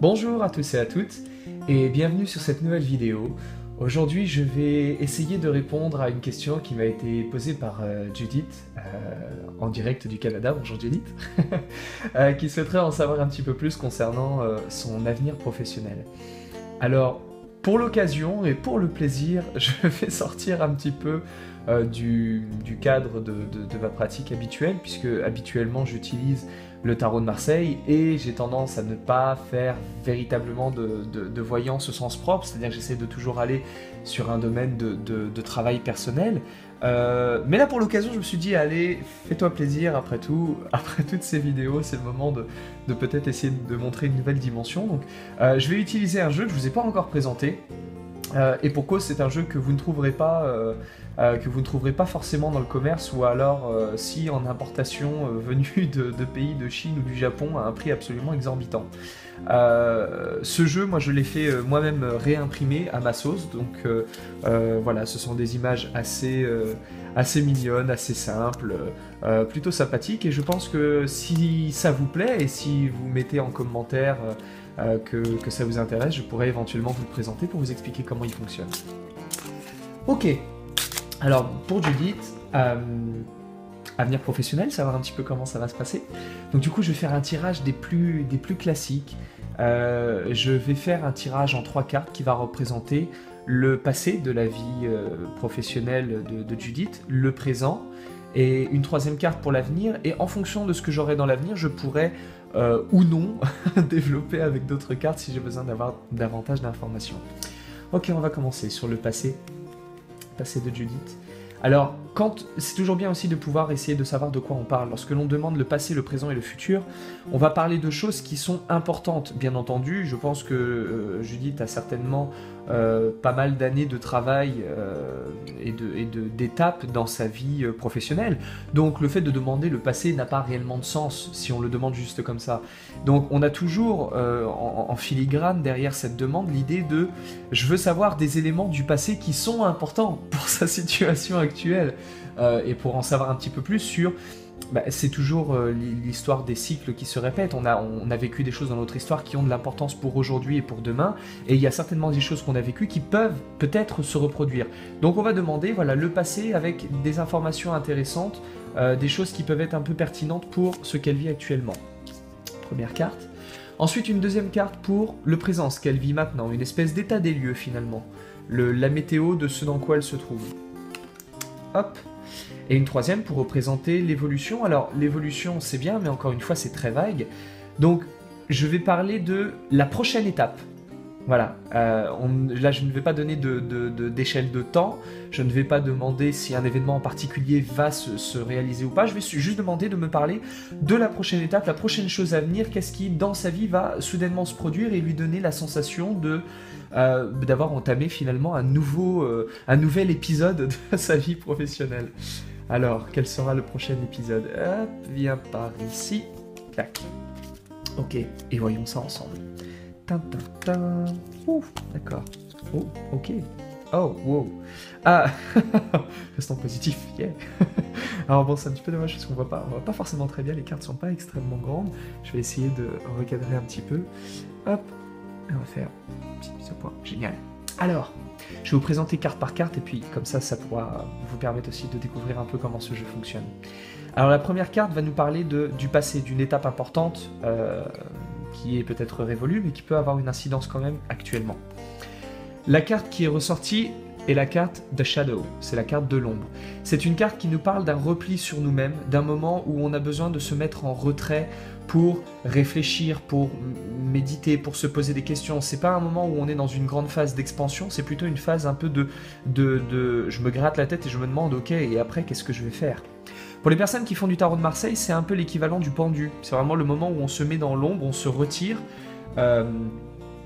Bonjour à tous et à toutes et bienvenue sur cette nouvelle vidéo. Aujourd'hui je vais essayer de répondre à une question qui m'a été posée par Judith en direct du Canada. Bonjour Judith. Qui souhaiterait en savoir un petit peu plus concernant son avenir professionnel. Alors pour l'occasion et pour le plaisir, je vais sortir un petit peu du cadre de ma pratique habituelle, puisque habituellement j'utilise le tarot de Marseille et j'ai tendance à ne pas faire véritablement de voyance au sens propre, c'est-à-dire que j'essaie de toujours aller sur un domaine de travail personnel. Mais là pour l'occasion je me suis dit allez, fais-toi plaisir après tout, après toutes ces vidéos, c'est le moment de peut-être essayer de montrer une nouvelle dimension. Donc je vais utiliser un jeu que je vous ai pas encore présenté. Et pour cause, c'est un jeu que vous ne trouverez pas forcément dans le commerce, ou alors si en importation venue de pays de Chine ou du Japon à un prix absolument exorbitant. Ce jeu, moi je l'ai fait moi-même réimprimer à ma sauce, donc voilà, ce sont des images assez mignonnes, assez simples, plutôt sympathiques, et je pense que si ça vous plaît et si vous mettez en commentaire que ça vous intéresse, je pourrais éventuellement vous le présenter pour vous expliquer comment il fonctionne. Ok, alors pour Judith, avenir professionnel, savoir un petit peu comment ça va se passer. Donc du coup je vais faire un tirage des plus classiques. Je vais faire un tirage en 3 cartes qui va représenter le passé de la vie professionnelle de Judith, le présent, et une 3e carte pour l'avenir, et en fonction de ce que j'aurai dans l'avenir, je pourrai ou non développer avec d'autres cartes si j'ai besoin d'avoir davantage d'informations. Ok, on va commencer sur le passé de Judith. Alors, c'est toujours bien aussi de pouvoir essayer de savoir de quoi on parle. Lorsque l'on demande le passé, le présent et le futur, on va parler de choses qui sont importantes, bien entendu. Je pense que Judith a certainement pas mal d'années de travail et d'étapes dans sa vie professionnelle. Donc le fait de demander le passé n'a pas réellement de sens si on le demande juste comme ça. Donc on a toujours en filigrane derrière cette demande l'idée de « je veux savoir des éléments du passé qui sont importants pour sa situation actuelle ». Et pour en savoir un petit peu plus sur... c'est toujours l'histoire des cycles qui se répètent. On a vécu des choses dans notre histoire qui ont de l'importance pour aujourd'hui et pour demain, et il y a certainement des choses qu'on a vécues qui peuvent peut-être se reproduire. Donc on va demander voilà, le passé avec des informations intéressantes, des choses qui peuvent être un peu pertinentes pour ce qu'elle vit actuellement. Première carte. Ensuite une 2e carte pour le présent, ce qu'elle vit maintenant, une espèce d'état des lieux finalement, la météo de ce dans quoi elle se trouve. Hop. Et une 3e pour représenter l'évolution. Alors l'évolution c'est bien, mais encore une fois c'est très vague. Donc je vais parler de la prochaine étape. Voilà, là je ne vais pas donner d'échelle de temps, je ne vais pas demander si un événement en particulier va se réaliser ou pas, je vais juste demander de me parler de la prochaine étape, la prochaine chose à venir, qu'est-ce qui dans sa vie va soudainement se produire et lui donner la sensation d'avoir entamé finalement un nouvel épisode de sa vie professionnelle. Alors, quel sera le prochain épisode? Hop, viens par ici, clac. Ok, et voyons ça ensemble. Ouf, d'accord. Oh, ok. Oh, wow. Ah, restons positifs, yeah. Alors bon, c'est un petit peu dommage parce qu'on voit pas forcément très bien, les cartes sont pas extrêmement grandes. Je vais essayer de recadrer un petit peu. Hop, et on va faire une petite mise au point. Génial. Alors, je vais vous présenter carte par carte et puis comme ça pourra vous permettre aussi de découvrir un peu comment ce jeu fonctionne. Alors la première carte va nous parler du passé, d'une étape importante qui est peut-être révolue mais qui peut avoir une incidence quand même actuellement. La carte qui est ressortie est la carte The Shadow, c'est la carte de l'ombre. C'est une carte qui nous parle d'un repli sur nous-mêmes, d'un moment où on a besoin de se mettre en retrait pour réfléchir, pour méditer, pour se poser des questions. C'est pas un moment où on est dans une grande phase d'expansion, c'est plutôt une phase un peu de je me gratte la tête et je me demande ok, et après qu'est-ce que je vais faire? Pour les personnes qui font du tarot de Marseille, c'est un peu l'équivalent du pendu. C'est vraiment le moment où on se met dans l'ombre, on se retire.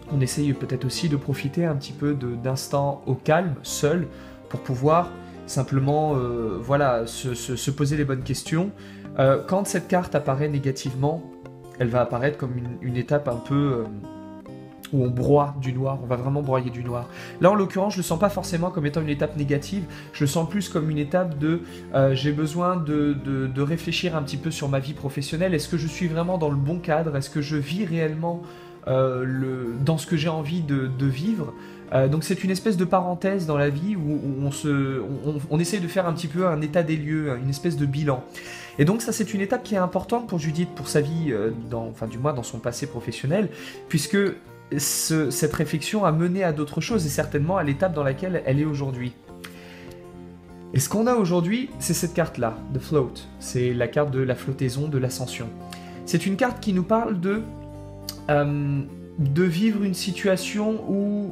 On essaye peut-être aussi de profiter un petit peu d'instants au calme, seul, pour pouvoir simplement voilà, se poser les bonnes questions. Quand cette carte apparaît négativement, elle va apparaître comme une étape un peu où on broie du noir, on va vraiment broyer du noir. Là en l'occurrence je le sens pas forcément comme étant une étape négative, je le sens plus comme une étape de j'ai besoin de réfléchir un petit peu sur ma vie professionnelle, est-ce que je suis vraiment dans le bon cadre, est-ce que je vis réellement dans ce que j'ai envie de vivre. Donc c'est une espèce de parenthèse dans la vie où on essaye de faire un petit peu un état des lieux, une espèce de bilan. Et donc ça c'est une étape qui est importante pour Judith, pour sa vie, enfin du moins dans son passé professionnel, puisque cette réflexion a mené à d'autres choses et certainement à l'étape dans laquelle elle est aujourd'hui. Et ce qu'on a aujourd'hui, c'est cette carte-là, The Float. C'est la carte de la flottaison, de l'ascension. C'est une carte qui nous parle de vivre une situation où,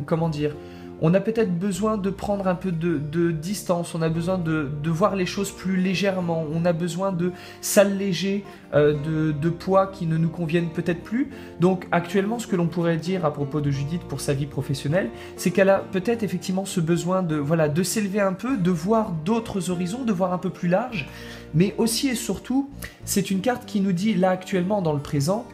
comment dire, on a peut-être besoin de prendre un peu de distance, on a besoin de voir les choses plus légèrement, on a besoin de s'alléger de poids qui ne nous conviennent peut-être plus. Donc actuellement, ce que l'on pourrait dire à propos de Judith pour sa vie professionnelle, c'est qu'elle a peut-être effectivement ce besoin de s'élever un peu, de voir d'autres horizons, de voir un peu plus large, mais aussi et surtout, c'est une carte qui nous dit là actuellement dans le présent,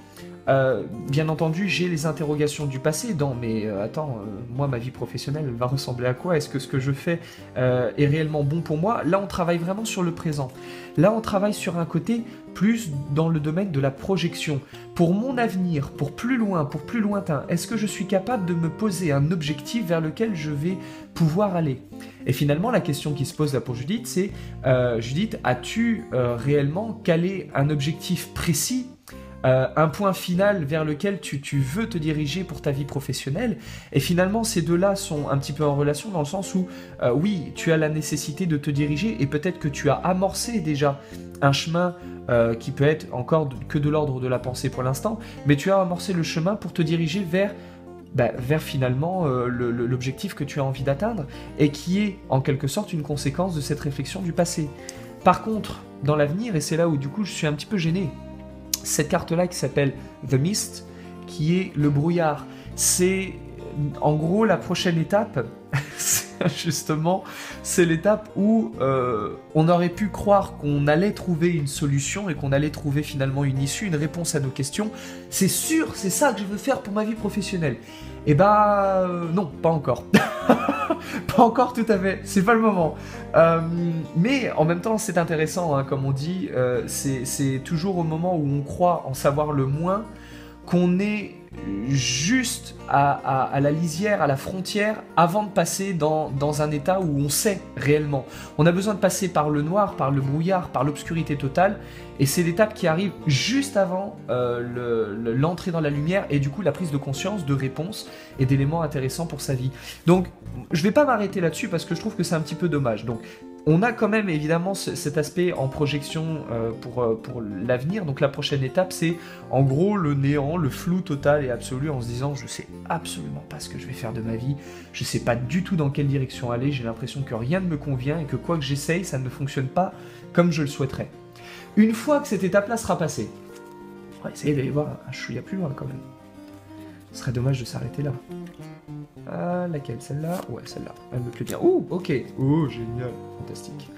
bien entendu, j'ai les interrogations du passé mais attends, moi ma vie professionnelle elle va ressembler à quoi? Est-ce que ce que je fais est réellement bon pour moi? Là on travaille vraiment sur le présent. Là on travaille sur un côté plus dans le domaine de la projection. Pour mon avenir, pour plus loin, pour plus lointain, est-ce que je suis capable de me poser un objectif vers lequel je vais pouvoir aller? Et finalement la question qui se pose là pour Judith, c'est Judith, as-tu réellement calé un objectif précis, un point final vers lequel tu veux te diriger pour ta vie professionnelle? Et finalement, ces deux-là sont un petit peu en relation dans le sens où, oui, tu as la nécessité de te diriger et peut-être que tu as amorcé déjà un chemin qui peut être encore que de l'ordre de la pensée pour l'instant, mais tu as amorcé le chemin pour te diriger vers finalement l'objectif que tu as envie d'atteindre et qui est en quelque sorte une conséquence de cette réflexion du passé. Par contre, dans l'avenir, et c'est là où du coup je suis un petit peu gêné, cette carte-là qui s'appelle The Mist, qui est le brouillard. C'est en gros la prochaine étape, justement, c'est l'étape où on aurait pu croire qu'on allait trouver une solution et qu'on allait trouver finalement une issue, une réponse à nos questions. C'est sûr, c'est ça que je veux faire pour ma vie professionnelle. Eh non, pas encore. Pas encore tout à fait, c'est pas le moment. Mais en même temps, c'est intéressant, hein, comme on dit, c'est toujours au moment où on croit en savoir le moins qu'on est juste à la lisière, à la frontière, avant de passer dans un état où on sait réellement. On a besoin de passer par le noir, par le brouillard, par l'obscurité totale, et c'est l'étape qui arrive juste avant l'entrée dans la lumière, et du coup la prise de conscience, de réponses et d'éléments intéressants pour sa vie. Donc, je vais pas m'arrêter là-dessus parce que je trouve que c'est un petit peu dommage. Donc, on a quand même évidemment cet aspect en projection pour l'avenir. Donc la prochaine étape, c'est en gros le néant, le flou total et absolu en se disant je sais absolument pas ce que je vais faire de ma vie, je sais pas du tout dans quelle direction aller, j'ai l'impression que rien ne me convient et que quoi que j'essaye, ça ne fonctionne pas comme je le souhaiterais. Une fois que cette étape-là sera passée, on va essayer d'aller voir un chouïa plus loin quand même. Ce serait dommage de s'arrêter là. Ah, laquelle? Celle-là? Ouais, celle-là. Elle me plaît bien. Oh, ok. Oh, génial. Fantastique.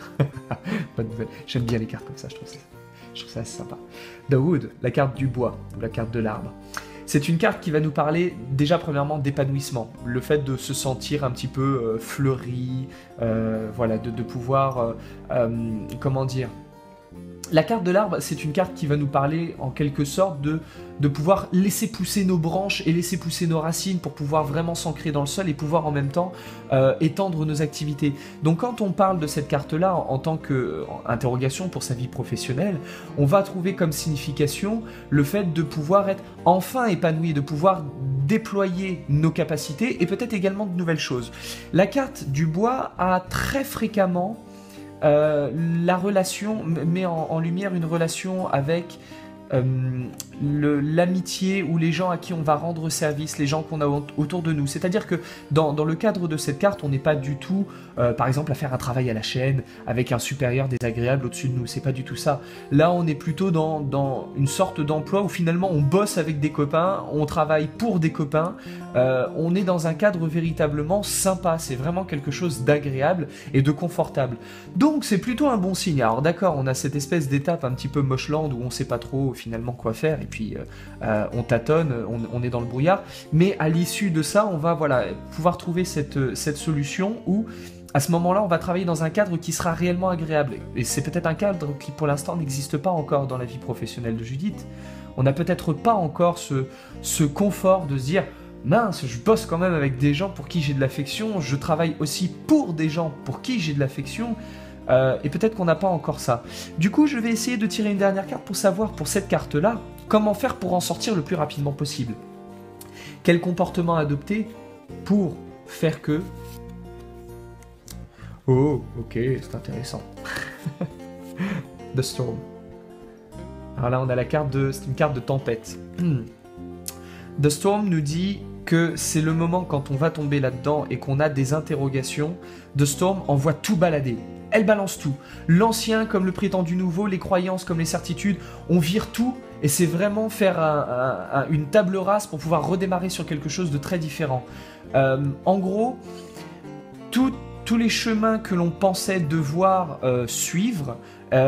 Bonne nouvelle. J'aime bien les cartes comme ça, je trouve ça assez sympa. The Wood, la carte du bois, ou la carte de l'arbre. C'est une carte qui va nous parler, déjà premièrement, d'épanouissement. Le fait de se sentir un petit peu fleuri, voilà, de pouvoir, comment dire... La carte de l'arbre, c'est une carte qui va nous parler en quelque sorte de pouvoir laisser pousser nos branches et laisser pousser nos racines pour pouvoir vraiment s'ancrer dans le sol et pouvoir en même temps étendre nos activités. Donc quand on parle de cette carte-là en tant qu'interrogation pour sa vie professionnelle, on va trouver comme signification le fait de pouvoir être enfin épanoui, de pouvoir déployer nos capacités et peut-être également de nouvelles choses. La carte du bois a très fréquemment la relation, met en lumière une relation avec l'amitié ou les gens à qui on va rendre service, les gens qu'on a autour de nous. C'est-à-dire que dans le cadre de cette carte, on n'est pas du tout, par exemple, à faire un travail à la chaîne avec un supérieur désagréable au-dessus de nous. C'est pas du tout ça. Là, on est plutôt dans une sorte d'emploi où finalement on bosse avec des copains, on travaille pour des copains, on est dans un cadre véritablement sympa. C'est vraiment quelque chose d'agréable et de confortable. Donc c'est plutôt un bon signe. Alors d'accord, on a cette espèce d'étape un petit peu mocheland où on sait pas trop finalement quoi faire et puis on tâtonne, on est dans le brouillard, mais à l'issue de ça on va pouvoir trouver cette solution où à ce moment-là, on va travailler dans un cadre qui sera réellement agréable. Et c'est peut-être un cadre qui, pour l'instant, n'existe pas encore dans la vie professionnelle de Judith. On n'a peut-être pas encore ce confort de se dire « Mince, je bosse quand même avec des gens pour qui j'ai de l'affection, je travaille aussi pour des gens pour qui j'ai de l'affection. » Et peut-être qu'on n'a pas encore ça. Du coup, je vais essayer de tirer une dernière carte pour savoir, pour cette carte-là, comment faire pour en sortir le plus rapidement possible. Quel comportement adopter pour faire que... Oh, ok, c'est intéressant. The Storm. Alors là, on a la carte de... C'est une carte de tempête. The Storm nous dit que c'est le moment quand on va tomber là-dedans et qu'on a des interrogations. The Storm envoie tout balader. Elle balance tout. L'ancien comme le prétendu nouveau, les croyances comme les certitudes, on vire tout et c'est vraiment faire une table rase pour pouvoir redémarrer sur quelque chose de très différent. En gros, tous les chemins que l'on pensait devoir suivre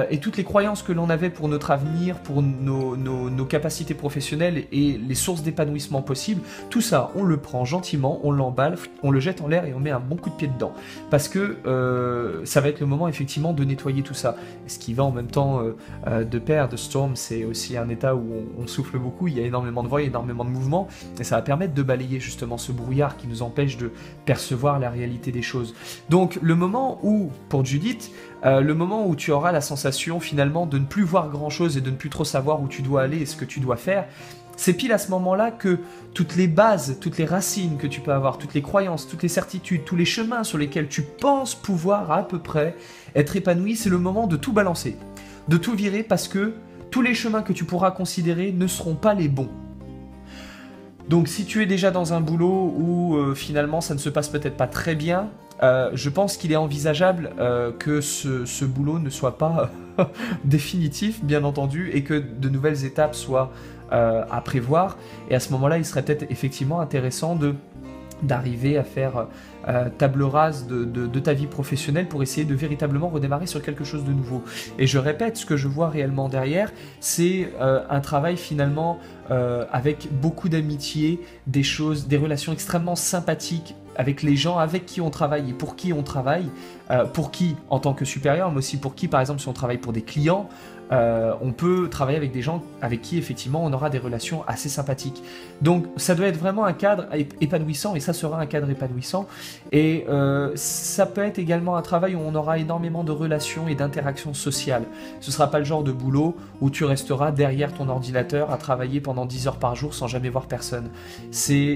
et toutes les croyances que l'on avait pour notre avenir, pour nos capacités professionnelles et les sources d'épanouissement possibles, tout ça, on le prend gentiment, on l'emballe, on le jette en l'air et on met un bon coup de pied dedans. Parce que ça va être le moment effectivement de nettoyer tout ça. Et ce qui va en même temps de pair, de Storm, c'est aussi un état où on souffle beaucoup, il y a énormément de vent, il y a énormément de mouvement, et ça va permettre de balayer justement ce brouillard qui nous empêche de percevoir la réalité des choses. Donc le moment où, pour Judith, le moment où tu auras la sensation finalement de ne plus voir grand chose et de ne plus trop savoir où tu dois aller et ce que tu dois faire, c'est pile à ce moment-là que toutes les bases, toutes les racines que tu peux avoir, toutes les croyances, toutes les certitudes, tous les chemins sur lesquels tu penses pouvoir à peu près être épanoui, c'est le moment de tout balancer, de tout virer parce que tous les chemins que tu pourras considérer ne seront pas les bons. Donc si tu es déjà dans un boulot où finalement ça ne se passe peut-être pas très bien, je pense qu'il est envisageable que ce boulot ne soit pas définitif, bien entendu, et que de nouvelles étapes soient à prévoir. Et à ce moment-là, il serait peut-être effectivement intéressant d'arriver à faire table rase de ta vie professionnelle pour essayer de véritablement redémarrer sur quelque chose de nouveau. Et je répète, ce que je vois réellement derrière, c'est un travail finalement avec beaucoup d'amitié, des relations extrêmement sympathiques avec les gens avec qui on travaille et pour qui on travaille, pour qui en tant que supérieur, mais aussi pour qui, par exemple, si on travaille pour des clients, on peut travailler avec des gens avec qui effectivement on aura des relations assez sympathiques. Donc ça doit être vraiment un cadre épanouissant et ça sera un cadre épanouissant et ça peut être également un travail où on aura énormément de relations et d'interactions sociales. Ce ne sera pas le genre de boulot où tu resteras derrière ton ordinateur à travailler pendant 10 heures par jour sans jamais voir personne.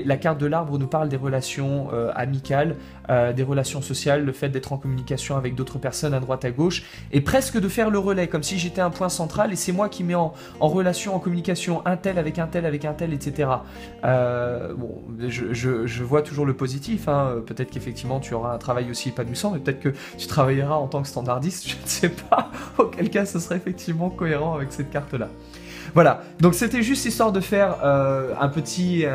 La carte de l'arbre nous parle des relations amicales, des relations sociales, le fait d'être en communication avec d'autres personnes à droite à gauche et presque de faire le relais comme si j'étais un point central et c'est moi qui mets en relation, en communication un tel avec un tel, etc. Bon, je vois toujours le positif, hein. Peut-être qu'effectivement tu auras un travail aussi épanouissant, mais peut-être que tu travailleras en tant que standardiste, je ne sais pas, auquel cas ce serait effectivement cohérent avec cette carte-là. Voilà, donc c'était juste histoire de faire un petit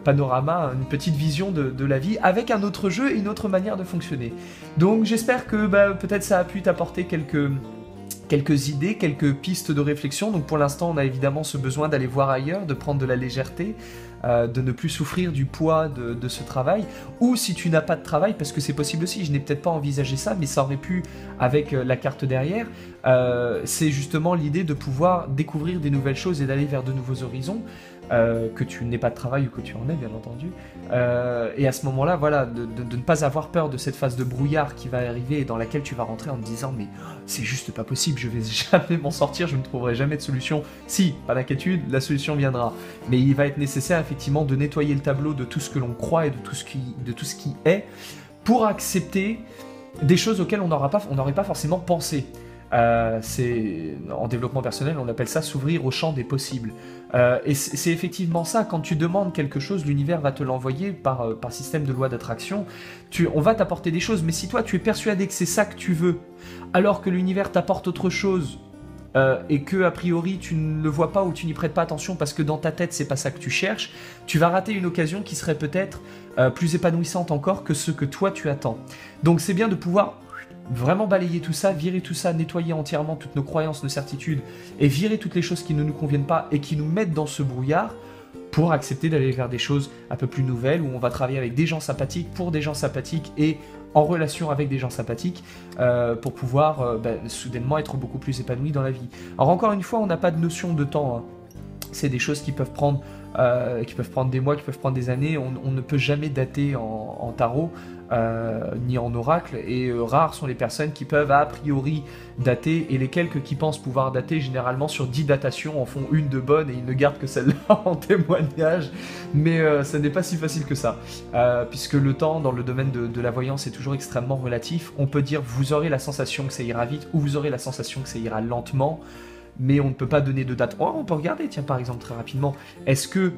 panorama, une petite vision de la vie avec un autre jeu et une autre manière de fonctionner. Donc j'espère que peut-être ça a pu t'apporter quelques idées, quelques pistes de réflexion. Donc pour l'instant, on a évidemment ce besoin d'aller voir ailleurs, de prendre de la légèreté, de ne plus souffrir du poids de ce travail. Ou si tu n'as pas de travail, parce que c'est possible aussi, je n'ai peut-être pas envisagé ça, mais ça aurait pu avec la carte derrière, c'est justement l'idée de pouvoir découvrir des nouvelles choses et d'aller vers de nouveaux horizons. Que tu n'aies pas de travail ou que tu en aies bien entendu et à ce moment là voilà de ne pas avoir peur de cette phase de brouillard qui va arriver et dans laquelle tu vas rentrer en te disant mais c'est juste pas possible, je vais jamais m'en sortir, je ne trouverai jamais de solution. Si, pas d'inquiétude, la solution viendra, mais il va être nécessaire effectivement de nettoyer le tableau de tout ce que l'on croit et de tout ce qui est pour accepter des choses auxquelles on n'aurait pas forcément pensé. En développement personnel, on appelle ça s'ouvrir au champ des possibles. Et c'est effectivement ça, quand tu demandes quelque chose, l'univers va te l'envoyer par système de loi d'attraction. On va t'apporter des choses, mais si toi tu es persuadé que c'est ça que tu veux, alors que l'univers t'apporte autre chose, et que a priori tu ne le vois pas ou tu n'y prêtes pas attention parce que dans ta tête c'est pas ça que tu cherches, tu vas rater une occasion qui serait peut-être plus épanouissante encore que ce que toi tu attends. Donc c'est bien de pouvoir vraiment balayer tout ça, virer tout ça, nettoyer entièrement toutes nos croyances, nos certitudes et virer toutes les choses qui ne nous conviennent pas et qui nous mettent dans ce brouillard pour accepter d'aller vers des choses un peu plus nouvelles où on va travailler avec des gens sympathiques pour des gens sympathiques et en relation avec des gens sympathiques pour pouvoir soudainement être beaucoup plus épanoui dans la vie. Alors encore une fois, on n'a pas de notion de temps, hein. C'est des choses qui peuvent prendre des mois, qui peuvent prendre des années. On ne peut jamais dater en tarot ni en oracle, et rares sont les personnes qui peuvent a priori dater, et les quelques qui pensent pouvoir dater, généralement sur 10 datations en font une de bonne et ils ne gardent que celle-là en témoignage, mais ça n'est pas si facile que ça, puisque le temps dans le domaine de la voyance est toujours extrêmement relatif. On peut dire vous aurez la sensation que ça ira vite ou vous aurez la sensation que ça ira lentement, mais on ne peut pas donner de date. Oh, on peut regarder, tiens, par exemple, très rapidement, est-ce que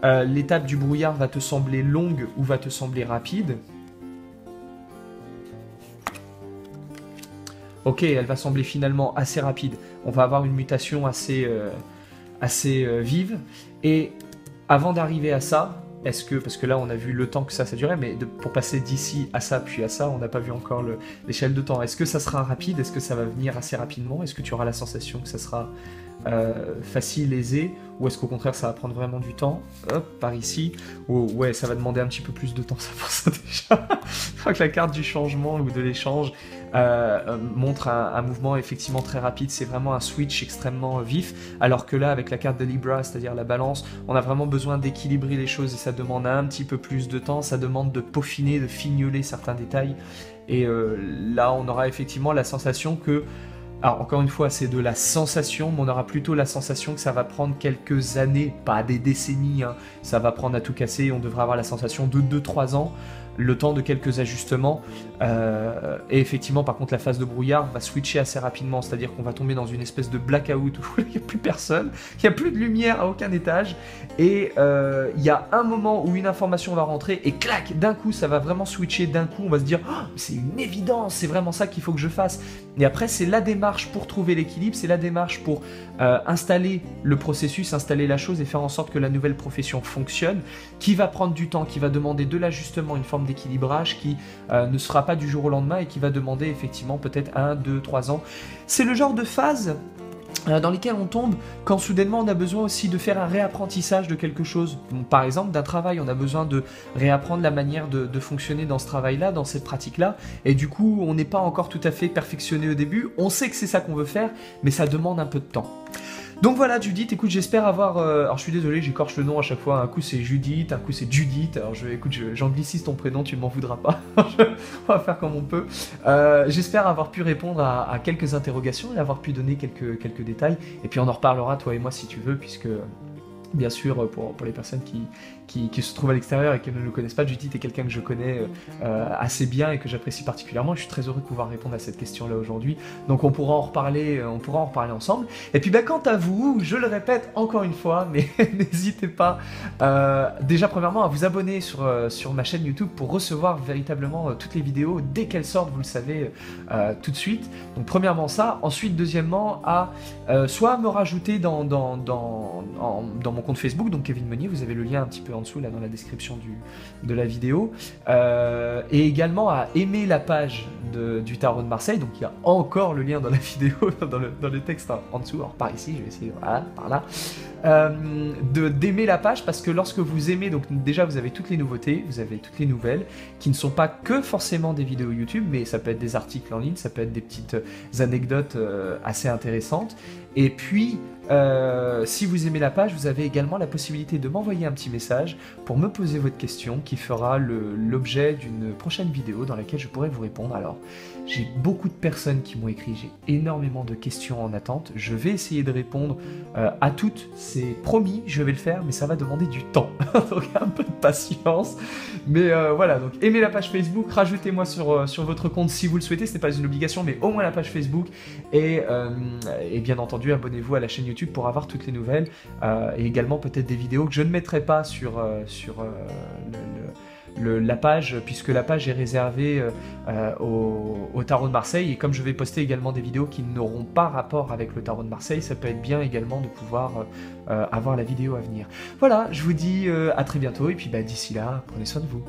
l'étape du brouillard va te sembler longue ou va te sembler rapide? Ok, elle va sembler finalement assez rapide. On va avoir une mutation assez vive. Et avant d'arriver à ça, est-ce que, parce que là on a vu le temps que ça durait, mais pour passer d'ici à ça puis à ça, on n'a pas vu encore l'échelle de temps. Est-ce que ça sera rapide? Est-ce que ça va venir assez rapidement? Est-ce que tu auras la sensation que ça sera facile, aisé? Ou est-ce qu'au contraire ça va prendre vraiment du temps? Hop, par ici. Ou ouais, ça va demander un petit peu plus de temps, ça pour ça déjà. Je crois que la carte du changement ou de l'échange montre un mouvement effectivement très rapide. C'est vraiment un switch extrêmement vif, alors que là avec la carte de Libra, c'est-à-dire la balance, on a vraiment besoin d'équilibrer les choses et ça demande un petit peu plus de temps, ça demande de peaufiner, de fignoler certains détails, et là on aura effectivement la sensation que, alors encore une fois c'est de la sensation, mais on aura plutôt la sensation que ça va prendre quelques années, pas des décennies, hein. Ça va prendre à tout casser, on devrait avoir la sensation de 2-3 ans, le temps de quelques ajustements, et effectivement par contre la phase de brouillard va switcher assez rapidement, c'est-à-dire qu'on va tomber dans une espèce de blackout où il n'y a plus personne, il n'y a plus de lumière à aucun étage, et il y a un moment où une information va rentrer et clac, d'un coup ça va vraiment switcher, d'un coup on va se dire oh, c'est une évidence, c'est vraiment ça qu'il faut que je fasse, et après c'est la démarche pour trouver l'équilibre, c'est la démarche pour installer le processus, installer la chose et faire en sorte que la nouvelle profession fonctionne, qui va prendre du temps, qui va demander de l'ajustement, une forme d'équilibrage qui ne sera pas du jour au lendemain et qui va demander effectivement peut-être 1, 2, 3 ans. C'est le genre de phase dans lesquelles on tombe quand soudainement on a besoin aussi de faire un réapprentissage de quelque chose. Donc, par exemple d'un travail, on a besoin de réapprendre la manière de fonctionner dans ce travail-là, dans cette pratique-là, et du coup on n'est pas encore tout à fait perfectionné au début, on sait que c'est ça qu'on veut faire, mais ça demande un peu de temps. Donc voilà Judith, écoute, j'espère avoir... alors je suis désolé, j'écorche le nom à chaque fois, un coup c'est Judith, un coup c'est Judith, alors j'anglicise ton prénom, tu ne m'en voudras pas, on va faire comme on peut. J'espère avoir pu répondre à quelques interrogations et avoir pu donner quelques détails, et puis on en reparlera toi et moi si tu veux, puisque... Bien sûr, pour les personnes qui se trouvent à l'extérieur et qui ne le connaissent pas, Judith est quelqu'un que je connais assez bien et que j'apprécie particulièrement. Je suis très heureux de pouvoir répondre à cette question-là aujourd'hui. Donc on pourra en reparler ensemble. Et puis quant à vous, je le répète encore une fois, mais n'hésitez pas déjà premièrement à vous abonner sur ma chaîne YouTube pour recevoir véritablement toutes les vidéos dès qu'elles sortent, vous le savez, tout de suite. Donc premièrement ça. Ensuite, deuxièmement, à soit me rajouter dans mon compte Facebook, donc Kevin Meunier, vous avez le lien un petit peu en dessous là dans la description de la vidéo, et également à aimer la page du Tarot de Marseille, donc il y a encore le lien dans la vidéo, dans le texte en dessous, alors par ici, je vais essayer, voilà, par là, d'aimer la page, parce que lorsque vous aimez, donc déjà vous avez toutes les nouveautés, vous avez toutes les nouvelles, qui ne sont pas que forcément des vidéos YouTube, mais ça peut être des articles en ligne, ça peut être des petites anecdotes assez intéressantes, et puis si vous aimez la page, vous avez également la possibilité de m'envoyer un petit message pour me poser votre question qui fera l'objet d'une prochaine vidéo dans laquelle je pourrai vous répondre. Alors, j'ai beaucoup de personnes qui m'ont écrit, j'ai énormément de questions en attente. Je vais essayer de répondre à toutes, c'est promis, je vais le faire, mais ça va demander du temps. Donc un peu de patience. Mais voilà, donc aimez la page Facebook, rajoutez-moi sur votre compte si vous le souhaitez, ce n'est pas une obligation, mais au moins la page Facebook. Et bien entendu, abonnez-vous à la chaîne YouTube pour avoir toutes les nouvelles, et également peut-être des vidéos que je ne mettrai pas sur la page, puisque la page est réservée au Tarot de Marseille, et comme je vais poster également des vidéos qui n'auront pas rapport avec le Tarot de Marseille, ça peut être bien également de pouvoir avoir la vidéo à venir. Voilà, je vous dis à très bientôt, et puis d'ici là, prenez soin de vous.